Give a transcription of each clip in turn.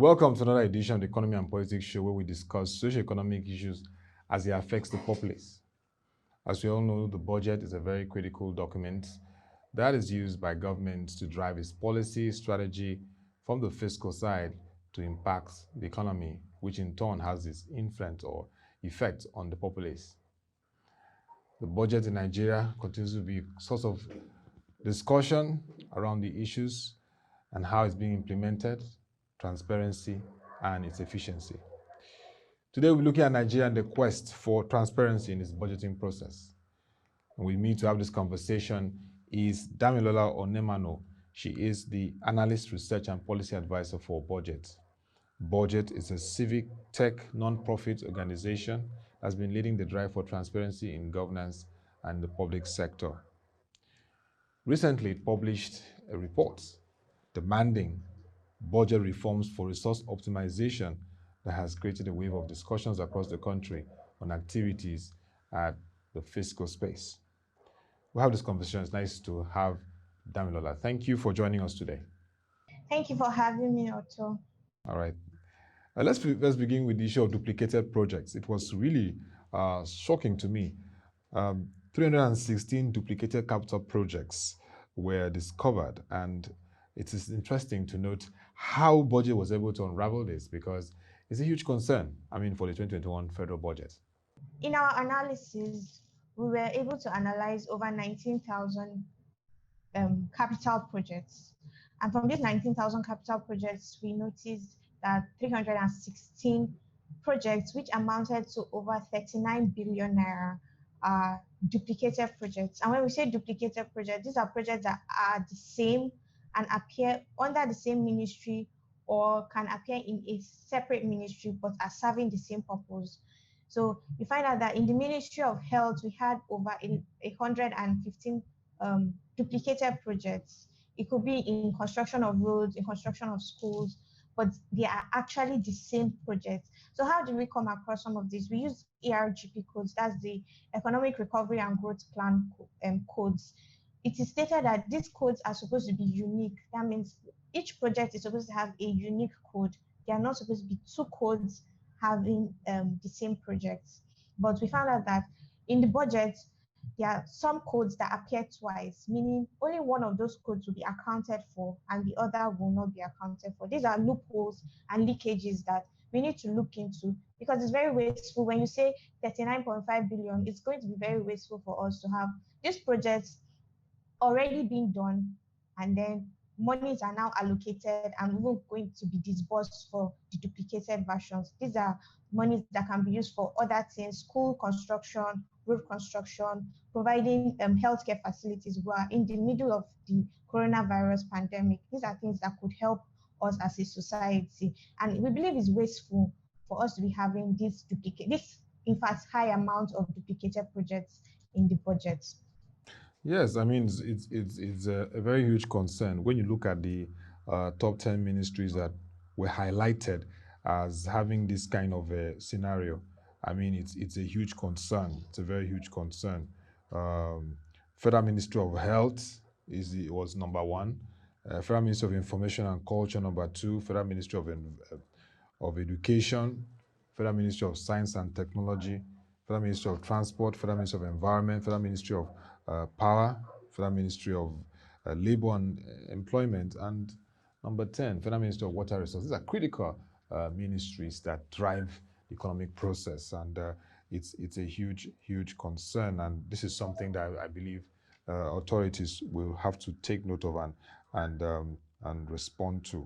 Welcome to another edition of the Economy and Politics Show, where we discuss socio-economic issues as they affect the populace. As we all know, the budget is a very critical document that is used by governments to drive its policy strategy from the fiscal side to impact the economy, which in turn has its influence or effect on the populace. The budget in Nigeria continues to be a source of discussion around the issues and how it's being implemented, transparency, and its efficiency. Today, we're looking at Nigeria and the quest for transparency in its budgeting process. And with me to have this conversation is Damilola Onemano. She is the Analyst, Research and Policy Advisor for BudgIT. BudgIT is a civic tech non-profit organization that's been leading the drive for transparency in governance and the public sector. Recently, it published a report demanding budget reforms for resource optimization that has created a wave of discussions across the country on activities at the fiscal space. We'll have this conversation. It's nice to have Damilola. Thank you for joining us today. Thank you for having me, Otto. All right. Let's begin with the issue of duplicated projects. It was really shocking to me. 316 duplicated capital projects were discovered, and it is interesting to note how budget was able to unravel this, because it's a huge concern, for the 2021 federal budget. In our analysis, we were able to analyze over 19,000 capital projects. And from these 19,000 capital projects, we noticed that 316 projects, which amounted to over 39 billion naira, are duplicated projects. And when we say duplicated projects, these are projects that are the same and appear under the same ministry or can appear in a separate ministry but are serving the same purpose. So you find out that in the Ministry of Health, we had over 115 duplicated projects. It could be in construction of roads, in construction of schools, but they are actually the same projects. So how do we come across some of these? We use ERGP codes, that's the Economic Recovery and Growth Plan codes. It is stated that these codes are supposed to be unique. That means each project is supposed to have a unique code. They are not supposed to be two codes having the same projects. But we found out that in the budget, there are some codes that appear twice, meaning only one of those codes will be accounted for and the other will not be accounted for. These are loopholes and leakages that we need to look into, because it's very wasteful. When you say 39.5 billion, it's going to be very wasteful for us to have these projects already being done, and then monies are now allocated and we're going to be disbursed for the duplicated versions. These are monies that can be used for other things: school construction, road construction, providing healthcare facilities. We are in the middle of the coronavirus pandemic. These are things that could help us as a society, and we believe it's wasteful for us to be having this in fact high amount of duplicated projects in the budget. Yes, it's a very huge concern when you look at the top 10 ministries that were highlighted as having this kind of a scenario. It's a huge concern. It's a very huge concern. Federal Ministry of Health was number one. Federal Ministry of Information and Culture number two. Federal Ministry of Education. Federal Ministry of Science and Technology. Federal Ministry of Transport. Federal Ministry of Environment. Federal Ministry of Power, Federal Ministry of Labor and Employment, and number 10, Federal Ministry of Water Resources. These are critical ministries that drive the economic process, and it's a huge, huge concern. And this is something that I believe authorities will have to take note of and respond to.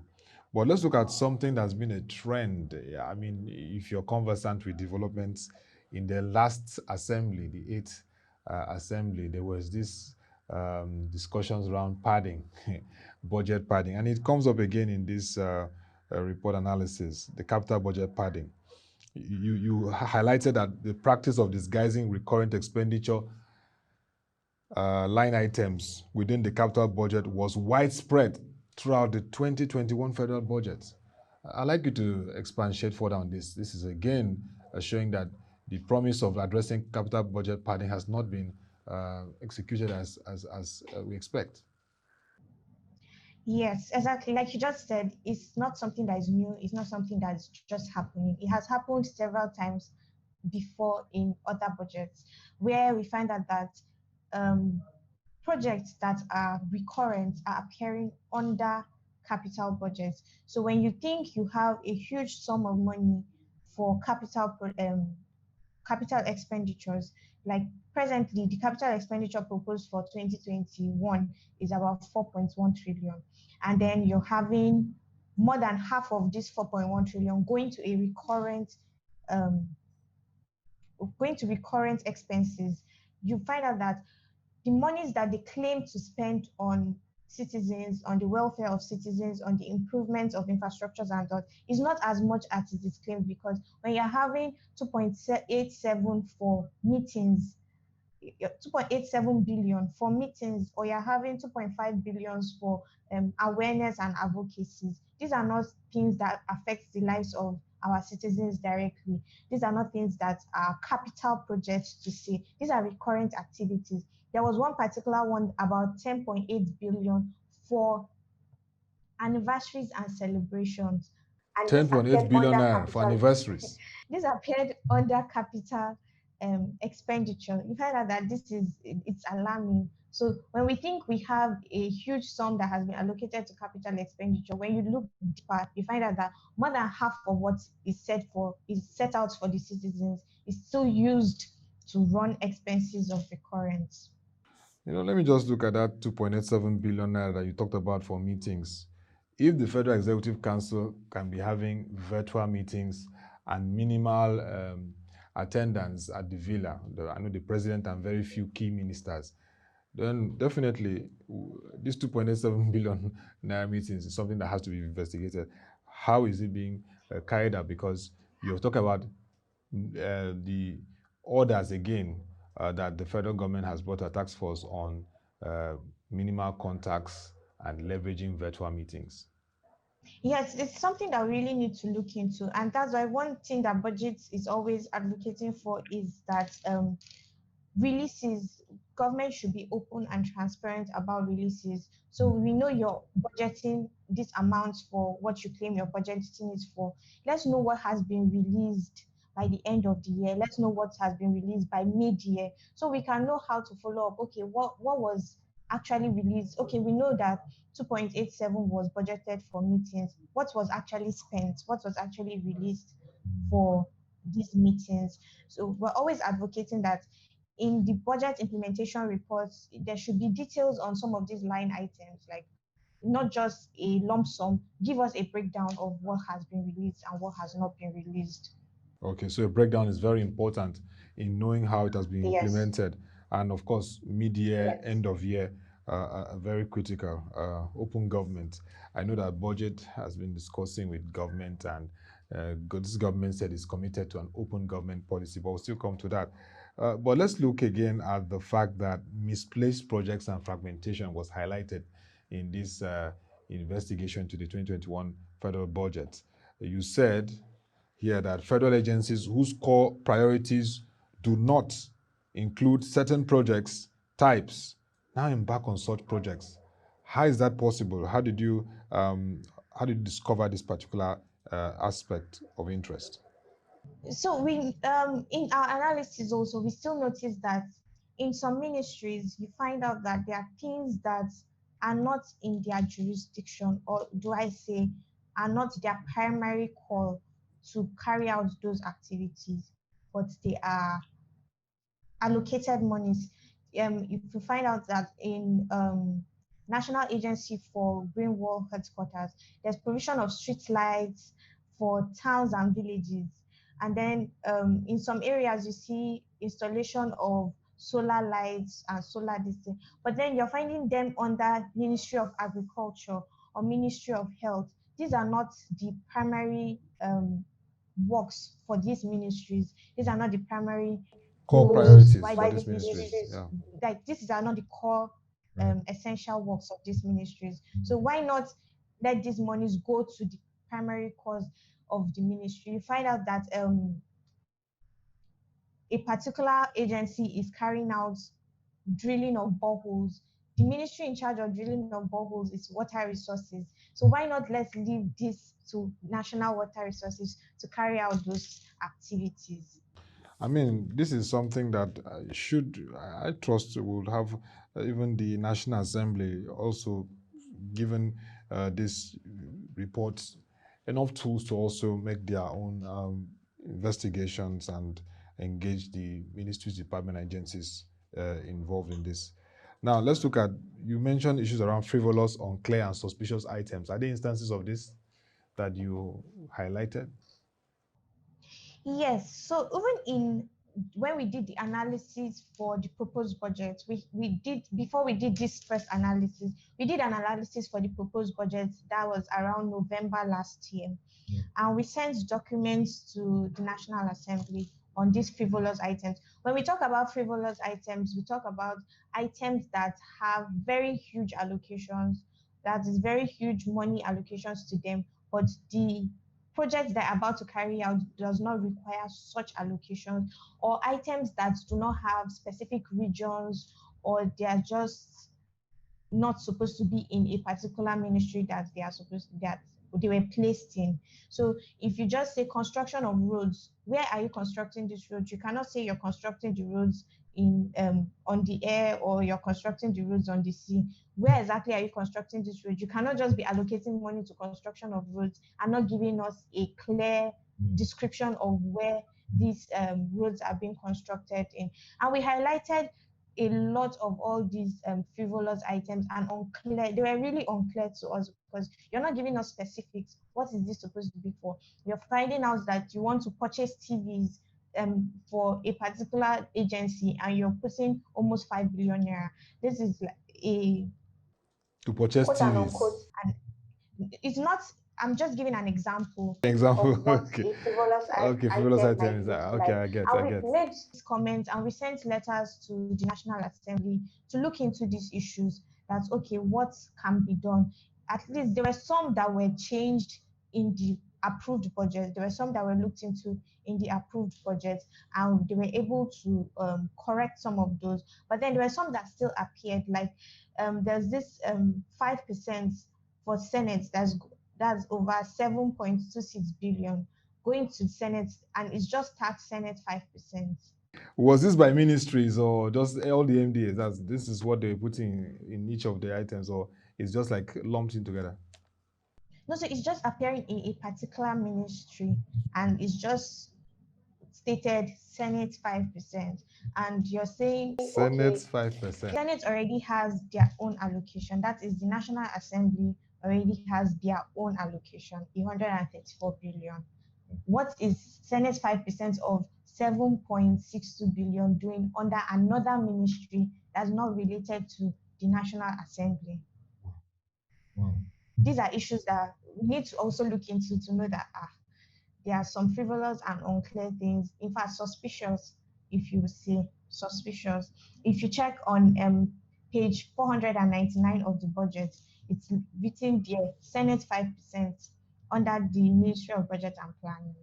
But let's look at something that's been a trend. If you're conversant with developments in the last assembly, the 8th assembly, there was this discussions around padding, budget padding, and it comes up again in this report analysis, the capital budget padding. You highlighted that the practice of disguising recurrent expenditure line items within the capital budget was widespread throughout the 2021 federal budget. I'd like you to expatiate further on this. This is again showing that the promise of addressing capital budget padding has not been executed as we expect. Yes, exactly. Like you just said, it's not something that is new. It's not something that's just happening. It has happened several times before in other budgets, where we find out that um, projects that are recurrent are appearing under capital budgets. So when you think you have a huge sum of money for capital expenditures, like presently the capital expenditure proposed for 2021 is about 4.1 trillion, and then you're having more than half of this 4.1 trillion um, going to recurrent expenses. You find out that the monies that they claim to spend on citizens, on the welfare of citizens, on the improvement of infrastructures and that is not as much as it is claimed, because when you're having 2.87 for meetings, 2.87 billion for meetings, or you're having 2.5 billions for awareness and advocacies. These are not things that affect the lives of our citizens directly. These are not things that are capital projects to say. These are recurrent activities. There was one particular one about 10.8 billion for anniversaries and celebrations, and this appeared 10.8 billion under naira for capital. anniversaries. This appeared under capital expenditure. You find out that it's alarming. So when we think we have a huge sum that has been allocated to capital expenditure, when you look deeper, you find out that more than half of what is set out for the citizens is still used to run expenses of recurrence. Let me just look at that 2.87 billion naira that you talked about for meetings. If the Federal Executive Council can be having virtual meetings and minimal attendance at the villa, I know the president and very few key ministers, then definitely this 2.87 billion naira meetings is something that has to be investigated. How is it being carried out? Because you're talking about the orders again that the federal government has brought a task force on uh, minimal contacts and leveraging virtual meetings. Yes, it's something that we really need to look into, and that's why one thing that budget is always advocating for is that releases government should be open and transparent about releases, so we know you're budgeting this amount for what you claim your budgeting is for. Let's know what has been released by the end of the year. Let's know what has been released by mid-year, so we can know how to follow up. Okay, what was actually released? Okay, we know that 2.87 was budgeted for meetings. What was actually spent? What was actually released for these meetings? So we're always advocating that in the budget implementation reports, there should be details on some of these line items, like not just a lump sum. Give us a breakdown of what has been released and what has not been released. Okay, so a breakdown is very important in knowing how it has been Yes, implemented. And of course, mid-year, yes. end of year, are very critical. Open government. I know that budget has been discussing with government, and this government said it's committed to an open government policy, but we'll still come to that. But let's look again at the fact that misplaced projects and fragmentation was highlighted in this investigation to the 2021 federal budget. You said here that federal agencies whose core priorities do not include certain projects types now embark on such projects. How is that possible? How did you discover this particular aspect of interest? So we in our analysis also we still notice that in some ministries you find out that there are things that are not in their jurisdiction, or do I say are not their primary call to carry out those activities, but they are allocated monies. If you find out that in National Agency for Green Wall Headquarters, there's provision of street lights for towns and villages. And then in some areas, you see installation of solar lights and solar distance. But then you're finding them under Ministry of Agriculture or Ministry of Health. These are not the primary works for these ministries. These are not the primary Core goals priorities why for these these ministries. ministries, Yeah. like this is are not the core essential works of these ministries. So why not let these monies go to the primary cause of the ministry? You find out that a particular agency is carrying out drilling of boreholes the ministry in charge of drilling of boreholes is water resources. So why not let's leave this to national water resources to carry out those activities? I mean, this is something that I trust, will have even the National Assembly also given this report enough tools to also make their own investigations and engage the ministries, department, agencies involved in this. Now, let's look at, you mentioned issues around frivolous, unclear, and suspicious items. Are there instances of this that you highlighted? Yes, so even in when we did the analysis for the proposed budget, we did before we did this first analysis, we did an analysis for the proposed budget that was around November last year. And we sent documents to the National Assembly on these frivolous items. When we talk about frivolous items, we talk about items that have very huge allocations, that is very huge money allocations to them, but the project they're about to carry out does not require such allocations, or items that do not have specific regions, or they are just not supposed to be in a particular ministry that they were placed in. So if you just say construction of roads, where are you constructing these roads? You cannot say you're constructing the roads in on the air, or you're constructing the roads on the sea. Where exactly are you constructing these roads? You cannot just be allocating money to construction of roads and not giving us a clear description of where these roads are being constructed in. And we highlighted a lot of all these frivolous items and unclear. They were really unclear to us because you're not giving us specifics. What is this supposed to be for? You're finding out that you want to purchase TVs for a particular agency, and you're putting almost 5 billion naira. This is like a To purchase quote and TVs. unquote, and it's not. I'm just giving an example of Example, what okay. a frivolous Okay, frivolous item might items. look Okay, like. I And get. we made comments and we sent letters to the National Assembly to look into these issues. That's okay, what can be done? At least there were some that were changed in the approved budget. There were some that were looked into in the approved budget, and they were able to correct some of those. But then there were some that still appeared, like there's this 5% for Senate that's over 7.26 billion going to Senate, and it's just tax Senate 5%. Was this by ministries or just all the MDAs? This is what they're putting in each of the items, or it's just like lumped in together? No, so it's just appearing in a particular ministry, and it's just stated Senate 5%. And you're saying, Senate okay, 5%. Senate already has their own allocation. That is, the National Assembly already has their own allocation, 134 billion. What is Senate 5% of 7.62 billion doing under another ministry that's not related to the National Assembly? Wow. These are issues that we need to also look into to know that there are some frivolous and unclear things. In fact, suspicious, if you see, suspicious. If you check on page 499 of the budget, it's written there, Senate 5% under the Ministry of Budget and Planning.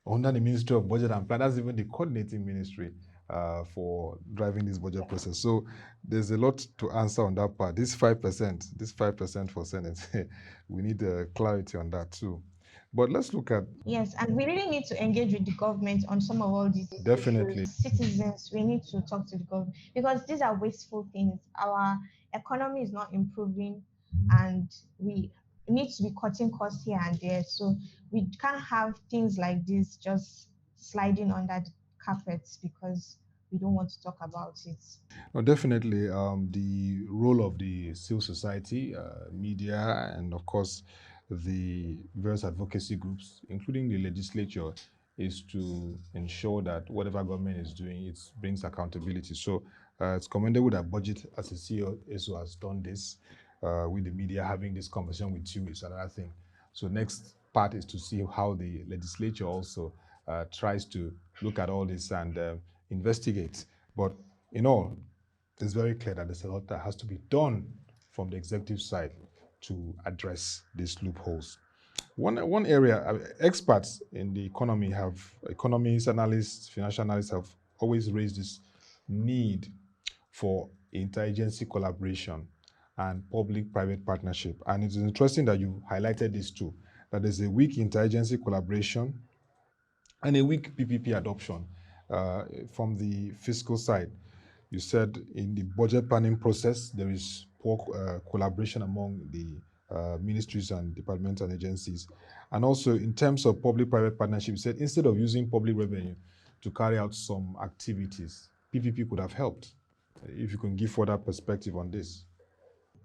Under the Ministry of Budget and Plan, that's even the coordinating ministry for driving this budget process. So there's a lot to answer on that part. This 5% for Senate, we need clarity on that too. But let's look at. Yes, and we really need to engage with the government on some of all these Definitely. issues. Citizens, we need to talk to the government because these are wasteful things. Our economy is not improving, and we need to be cutting costs here and there. So we can't have things like this just sliding under the carpets because we don't want to talk about it. No, definitely, the role of the civil society, media, and of course, the various advocacy groups, including the legislature, is to ensure that whatever government is doing, it brings accountability. So it's commendable that Budget, as a CEO, also has done this. With the media having this conversation with you is another thing. So next part is to see how the legislature also tries to look at all this and investigate. But in all, it's very clear that there's a lot that has to be done from the executive side to address these loopholes. One area, experts in the economy economists, analysts, financial analysts have always raised this need for interagency collaboration and public-private partnership. And it's interesting that you highlighted this too, that there's a weak interagency collaboration and a weak PPP adoption. From the fiscal side, you said in the budget planning process, there is poor collaboration among the ministries and departments and agencies. And also in terms of public-private partnership, you said instead of using public revenue to carry out some activities, PPP could have helped. If you can give further perspective on this.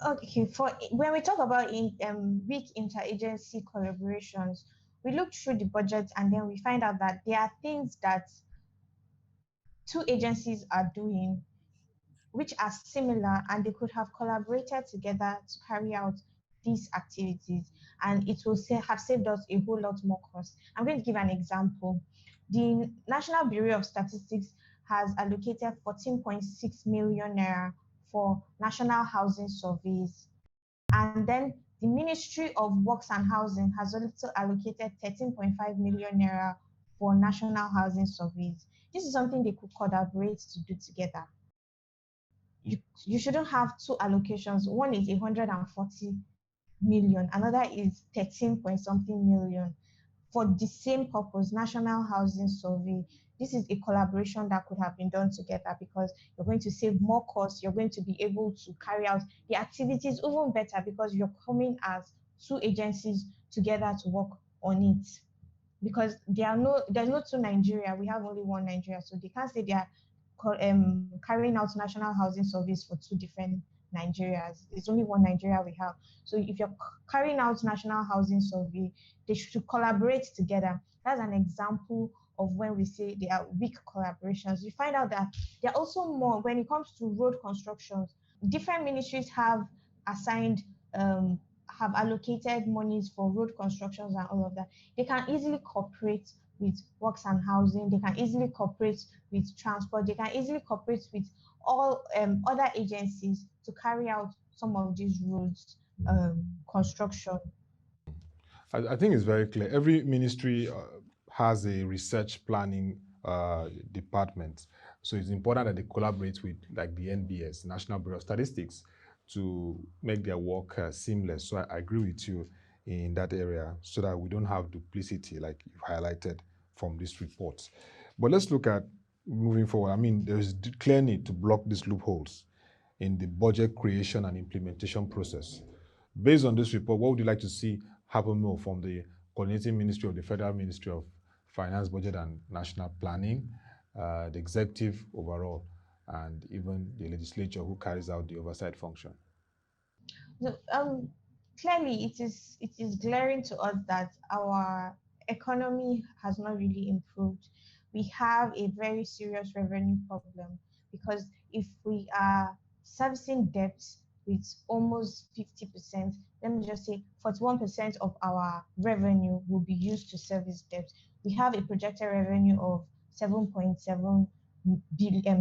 Okay, for when we talk about weak interagency collaborations, we look through the budget and then we find out that there are things that two agencies are doing which are similar and they could have collaborated together to carry out these activities, and it will have saved us a whole lot more cost. I'm going to give an example. The National Bureau of Statistics has allocated 14.6 million naira for national housing surveys, and then the Ministry of Works and Housing has also allocated 13.5 million naira for national housing surveys. This is something they could collaborate to do together. You shouldn't have two allocations. One is 140 million, another is 13 point something million for the same purpose, national housing survey. This is a collaboration that could have been done together because you're going to save more costs. You're going to be able to carry out the activities even better because you're coming as two agencies together to work on it. Because there's no two Nigeria. We have only one Nigeria, so they can't say they are carrying out national housing surveys for two different Nigerias. It's only one Nigeria we have. So if you're carrying out national housing survey, they should collaborate together. That's an example of when we say they are weak collaborations. You find out that there are also more when it comes to road constructions. Different ministries assigned have allocated monies for road constructions and all of that. They can easily cooperate with works and housing. They can easily cooperate with transport. They can easily cooperate with all other agencies to carry out some of these roads construction. I think it's very clear. Every ministry has a research planning department. So it's important that they collaborate with like the NBS, National Bureau of Statistics, to make their work seamless. So I agree with you in that area so that we don't have duplicity like you've highlighted from this report. But let's look at moving forward. I mean, there's clear need to block these loopholes in the budget creation and implementation process. Based on this report, what would you like to see happen more from the coordinating ministry of the Federal Ministry of Finance, Budget and National Planning, the executive overall, and even the legislature who carries out the oversight function? So, clearly, it is glaring to us that our economy has not really improved. We have a very serious revenue problem because if we are servicing debts with almost 50%, let me just say 41% of our revenue will be used to service debt. We have a projected revenue of 7.7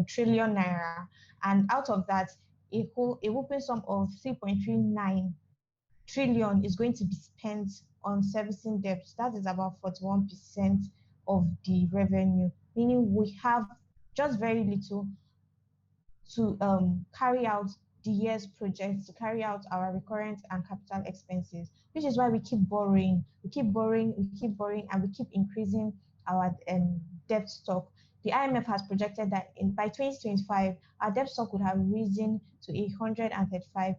trillion naira, and out of that, a whopping sum of 3.39 trillion is going to be spent on servicing debts. That is about 41% of the revenue, meaning we have just very little to carry out the year's projects, to carry out our recurrent and capital expenses, which is why we keep borrowing, we keep borrowing, and we keep increasing our debt stock. The IMF has projected that by 2025, our debt stock would have risen to 135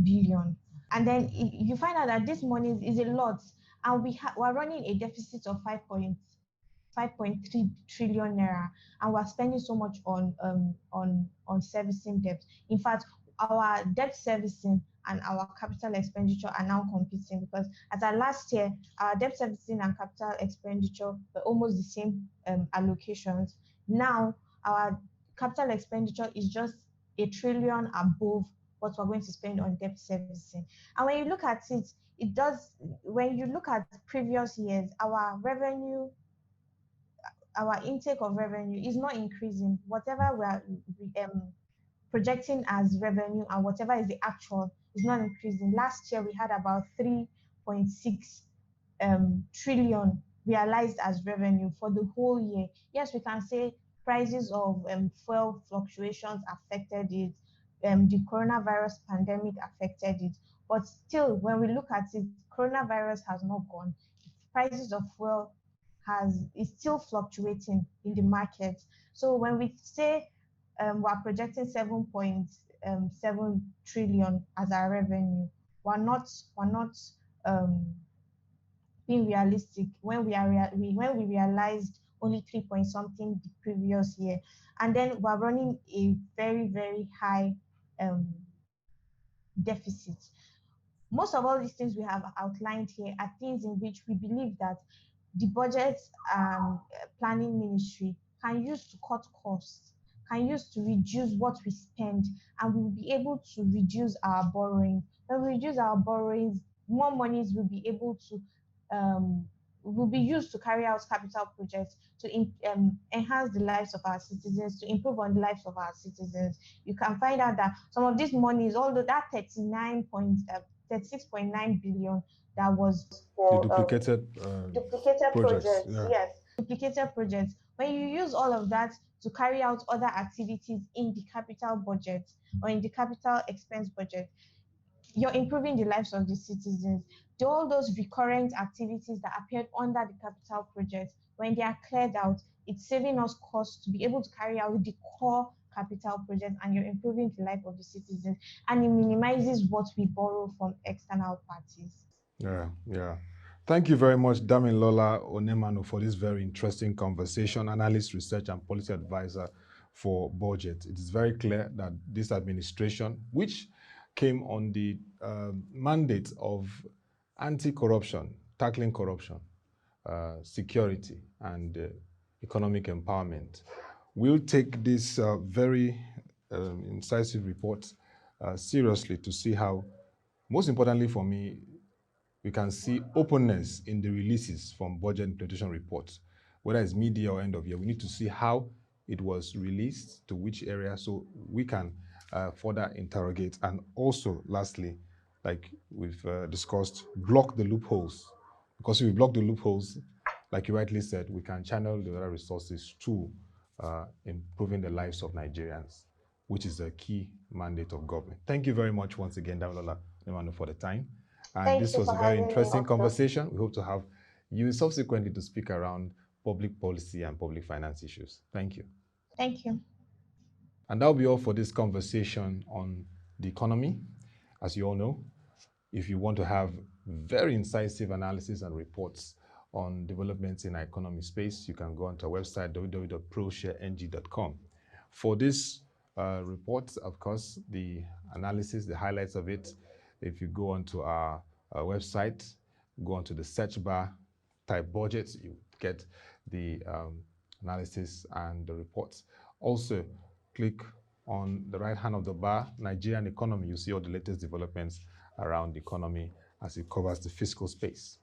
billion. And then you find out that this money is a lot, and we're running a deficit of 5.3 trillion naira, and we're spending so much on servicing debt. In fact, our debt servicing and our capital expenditure are now competing because as our last year, our debt servicing and capital expenditure were almost the same allocations. Now, our capital expenditure is just a trillion above what we're going to spend on debt servicing. And when you look at it, it does, when you look at previous years, our revenue, our intake of revenue is not increasing. Whatever we're projecting as revenue and whatever is the actual is not increasing. Last year we had about 3.6 trillion realized as revenue for the whole year. Yes, we can say prices of fuel fluctuations affected it, the coronavirus pandemic affected it. But still, when we look at it, coronavirus has not gone. Prices of fuel is still fluctuating in the market. So when we say we're projecting 7.7 trillion as our revenue, we're not um, being realistic when when we realized only 3 point something the previous year, and then we're running a very high um, deficit. Most of all these things we have outlined here are things in which we believe that the budget and planning ministry can use to cut costs, can use to reduce what we spend, and we will be able to reduce our borrowing. When we reduce our borrowings, more monies will be able to will be used to carry out capital projects to enhance the lives of our citizens, to improve on the lives of our citizens. You can find out that some of this money is, although that 36.9 billion that was The for duplicated duplicated projects. projects, Yeah. yes, duplicated projects. When you use all of that to carry out other activities in the capital budget or in the capital expense budget, you're improving the lives of the citizens. All those recurrent activities that appeared under the capital project, when they are cleared out, it's saving us costs to be able to carry out the core capital project, and you're improving the life of the citizens, and it minimizes what we borrow from external parties. Yeah. Thank you very much, Damilola Onemano, for this very interesting conversation, analyst, research, and policy advisor for budget. It is very clear that this administration, which came on the mandate of anti-corruption, tackling corruption, security, and economic empowerment, will take this very incisive report seriously to see how, most importantly for me, we can see openness in the releases from budget implementation reports, whether it's mid-year or end of year. We need to see how it was released, to which area, so we can further interrogate. And also, lastly, like we've discussed, block the loopholes. Because if we block the loopholes, like you rightly said, we can channel the other resources to improving the lives of Nigerians, which is a key mandate of government. Thank you very much once again, Damilola Onemano, for the time. And Thank this you was for a very having me, interesting Doctor. conversation. We hope to have you subsequently to speak around public policy and public finance issues. Thank you. Thank you. And that'll be all for this conversation on the economy. As you all know, if you want to have very incisive analysis and reports on developments in our economy space, you can go onto our website, www.proshareng.com. For this report, of course, the analysis, the highlights of it, if you go onto our website, go onto the search bar, type budget, you get the analysis and the reports. Also, click on the right hand of the bar, Nigerian economy. You see all the latest developments around the economy as it covers the fiscal space.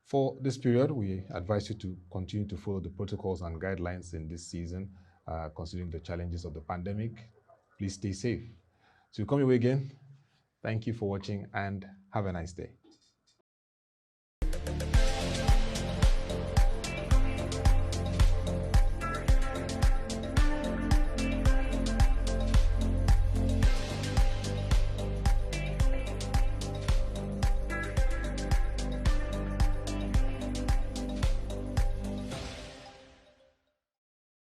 For this period, we advise you to continue to follow the protocols and guidelines in this season, considering the challenges of the pandemic. Please stay safe. So we'll come your way again. Thank you for watching and have a nice day.